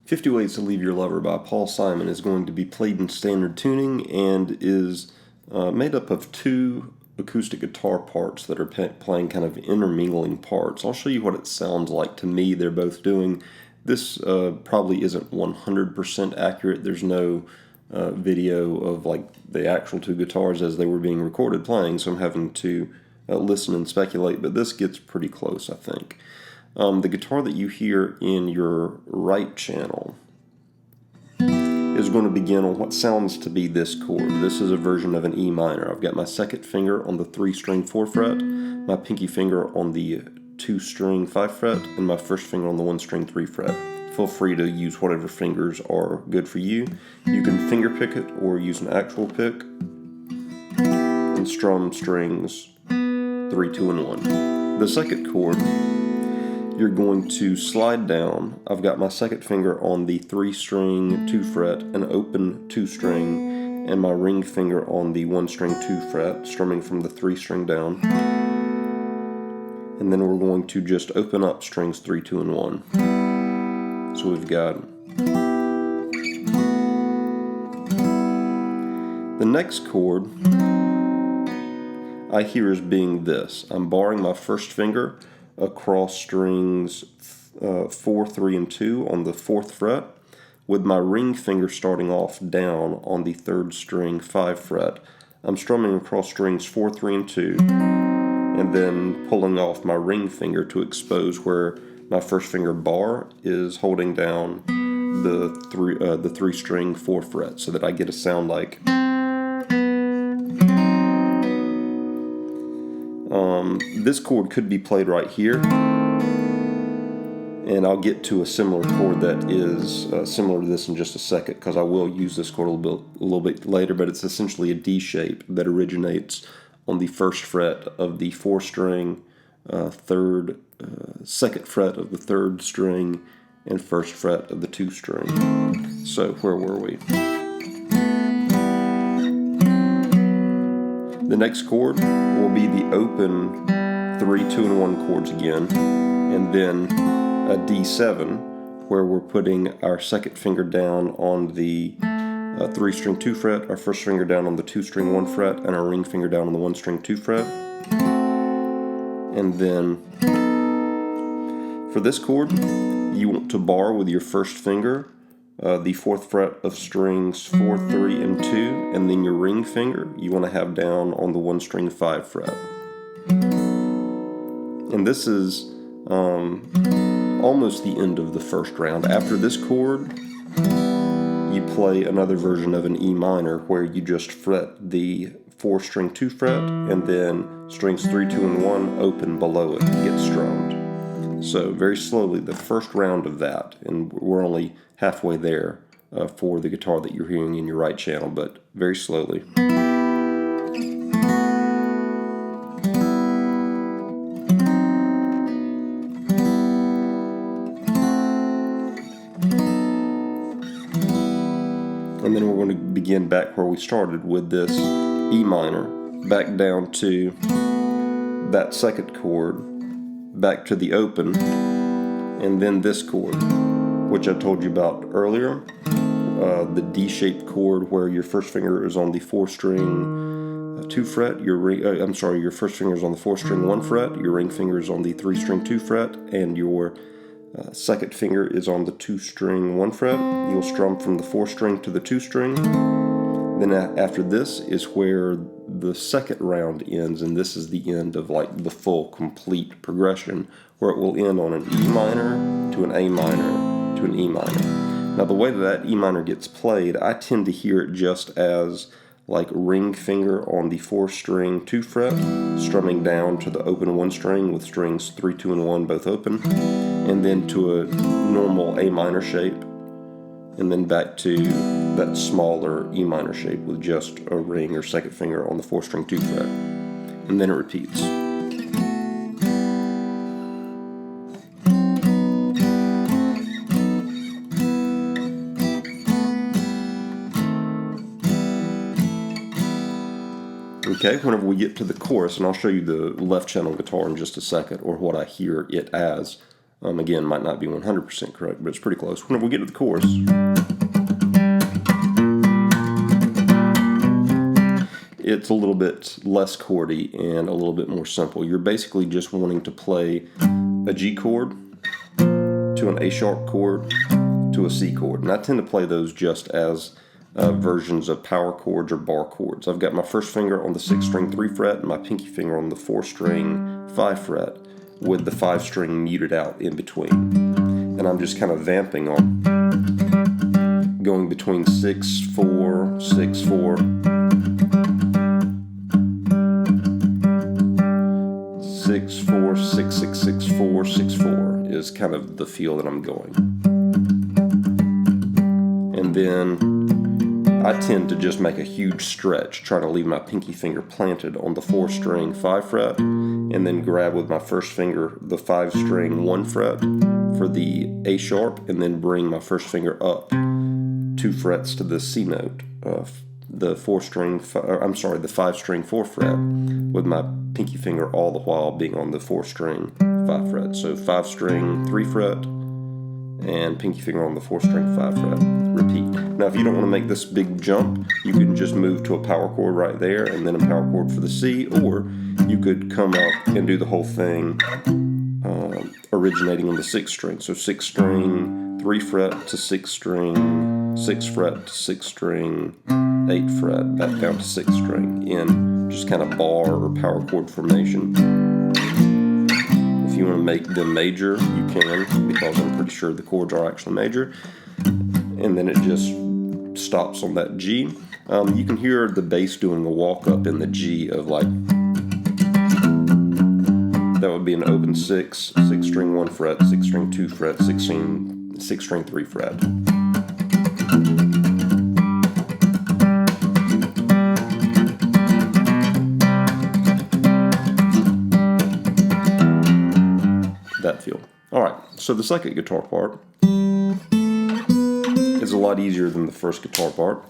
"50 Ways to Leave Your Lover" by Paul Simon is going to be played in standard tuning and is made up of two acoustic guitar parts that are playing kind of intermingling parts. I'll show you what it sounds like to me they're both doing. This probably isn't 100% accurate. There's no video of like the actual two guitars as they were being recorded playing, so I'm having to listen and speculate, but this gets pretty close, I think. The guitar that you hear in your right channel is going to begin on what sounds to be this chord. This is a version of an E minor. I've got my second finger on the 3-string 4th fret, my pinky finger on the 2-string 5th fret, and my first finger on the 1-string 3 fret. Feel free to use whatever fingers are good for you. You can finger pick it or use an actual pick and strum strings 3, 2, and 1. The second chord, you're going to slide down. I've got my second finger on the 3-string 2 fret, an open 2-string, and my ring finger on the 1-string 2 fret, strumming from the 3-string down. And then we're going to just open up strings 3, 2, and 1. So we've got the next chord I hear as being this. I'm barring my first finger across strings 4, 3, and 2 on the 4th fret, with my ring finger starting off down on the 3rd string 5 fret. I'm strumming across strings 4, 3, and 2, and then pulling off my ring finger to expose where my first finger bar is holding down the 3-string 4th fret, so that I get a sound like. This chord could be played right here, and I'll get to a similar chord that is similar to this in just a second, because I will use this chord a little bit later, but it's essentially a D shape that originates on the 1st fret of the 4-string, 2nd fret of the 3rd string, and 1st fret of the 2-string. So where were we? The next chord will be the open 3, 2, and 1 chords again, and then a D7, where we're putting our second finger down on the 3-string 2 fret, our first finger down on the 2-string 1 fret, and our ring finger down on the 1-string 2 fret. And then for this chord, you want to bar with your first finger the 4th fret of strings 4, 3, and 2, and then your ring finger you want to have down on the 1-string 5 fret. And this is almost the end of the first round. After this chord, you play another version of an E minor where you just fret the 4-string 2 fret, and then strings 3, 2, and 1 open below it and get strummed. So very slowly, the first round of that, and we're only halfway there for the guitar that you're hearing in your right channel, but very slowly. And then we're going to begin back where we started with this E minor, back down to that second chord, back to the open, and then this chord, which I told you about earlier, the D-shaped chord where your first finger is on the 4-string 2 fret, your first finger is on the 4-string 1 fret, your ring finger is on the 3-string 2 fret, and your second finger is on the 2-string 1 fret. You'll strum from the 4th string to the 2 string, Then after this is where the second round ends, and this is the end of like the full complete progression, where it will end on an E minor to an A minor to an E minor. Now the way that E minor gets played, I tend to hear it just as like ring finger on the 4-string 2 fret, strumming down to the open 1 string with strings 3, 2, and 1 both open, and then to a normal A minor shape, and then back to that smaller E minor shape with just a ring or second finger on the 4-string 2 fret, and then it repeats. Okay, whenever we get to the chorus, and I'll show you the left channel guitar in just a second, or what I hear it as. Again, might not be 100% correct, but it's pretty close. Whenever we get to the chorus, it's a little bit less chordy and a little bit more simple. You're basically just wanting to play a G chord to an A sharp chord to a C chord. And I tend to play those just as versions of power chords or bar chords. I've got my first finger on the 6-string 3 fret and my pinky finger on the 4-string 5 fret with the 5-string muted out in between. And I'm just kind of vamping on, going between 6, 4, 6, 4, 6, 4, 6, 6, 6, 4, 6, 4 is kind of the feel that I'm going. And then I tend to just make a huge stretch, trying to leave my pinky finger planted on the 4-string 5 fret, and then grab with my first finger the 5-string 1 fret for the A sharp, and then bring my first finger up 2 frets to the C note, the 5-string 4 fret, with my pinky finger all the while being on the 4-string 5 fret. So 5-string 3 fret, and pinky finger on the 4-string 5 fret. Repeat. Now if you don't want to make this big jump, you can just move to a power chord right there and then a power chord for the C, or you could come up and do the whole thing originating on the 6th string. So 6th string 3 fret to 6th string 6 fret to 6th string 8 fret back down to 6th string in just kind of bar or power chord formation. If you want to make them major, you can, because I'm pretty sure the chords are actually major. And then it just stops on that G. You can hear the bass doing a walk up in the G of like, that would be an open 6, 6-string 1 fret, 6-string 2 fret, 6-string 3 fret. That feel. Alright, so the second guitar part is a lot easier than the first guitar part.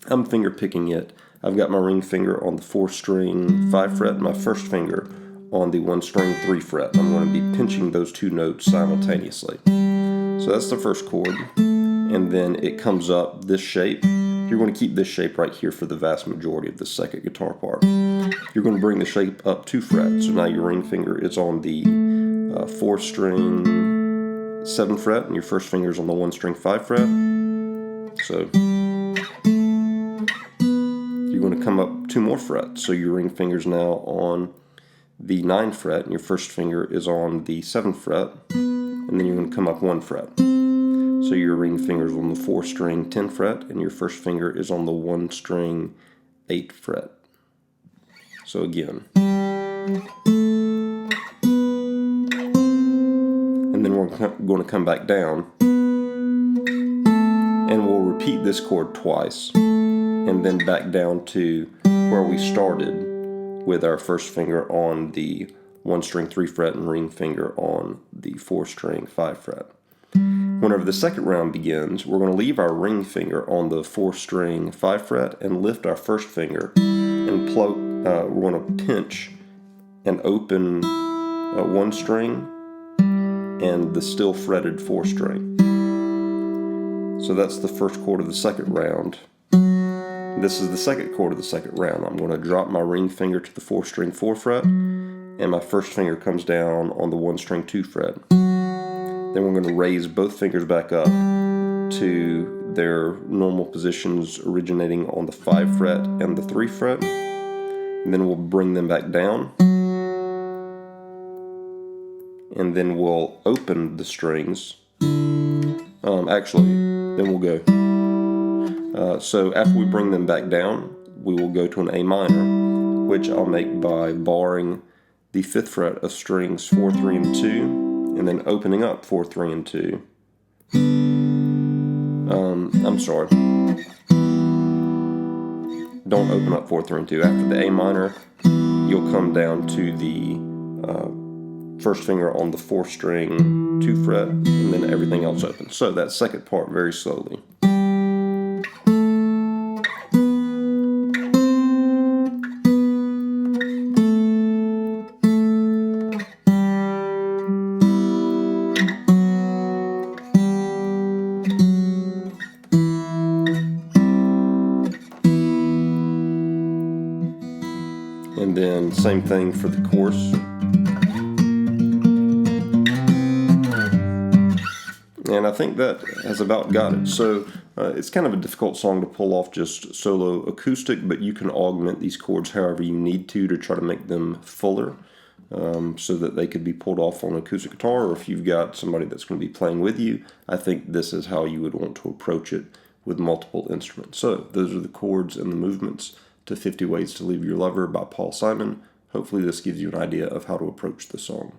I'm finger picking it. I've got my ring finger on the 4-string 5 fret and my first finger on the 1-string 3 fret. I'm going to be pinching those 2 notes simultaneously. So that's the first chord, and then it comes up this shape. You're going to keep this shape right here for the vast majority of the second guitar part. You're going to bring the shape up 2 frets. So now your ring finger is on the 4-string 7 fret, and your first finger is on the 1-string 5 fret. So you're going to come up 2 more frets. So your ring finger's now on the 9 fret, and your first finger is on the 7th fret, and then you're going to come up 1 fret. So your ring finger's on the 4-string 10 fret, and your first finger is on the 1-string 8 fret. So again. And then we're going to come back down, and we'll repeat this chord twice, and then back down to where we started with our first finger on the 1-string 3 fret and ring finger on the 4-string 5 fret. Whenever the second round begins, we're going to leave our ring finger on the 4-string 5 fret and lift our first finger, and we're going to pinch and open 1 string and the still fretted 4 string. So that's the first chord of the second round. This is the second chord of the second round. I'm going to drop my ring finger to the 4-string 4 fret, and my first finger comes down on the 1-string 2 fret. Then we're going to raise both fingers back up to their normal positions originating on the 5 fret and the 3 fret. And then we'll bring them back down. And then we'll open the strings. Then we'll go. So after we bring them back down, we will go to an A minor, which I'll make by barring the 5th fret of strings 4, 3, and 2, and then opening up 4, 3, and 2. I'm sorry. Don't open up 4, 3, and 2. After the A minor, you'll come down to the first finger on the 4th string, 2 fret, and then everything else opens. So that second part very slowly. And then same thing for the chorus. And I think that has about got it. So it's kind of a difficult song to pull off just solo acoustic, but you can augment these chords however you need to try to make them fuller, so that they could be pulled off on acoustic guitar, or if you've got somebody that's going to be playing with you, I think this is how you would want to approach it with multiple instruments. So those are the chords and the movements to 50 Ways to Leave Your Lover by Paul Simon. Hopefully this gives you an idea of how to approach the song.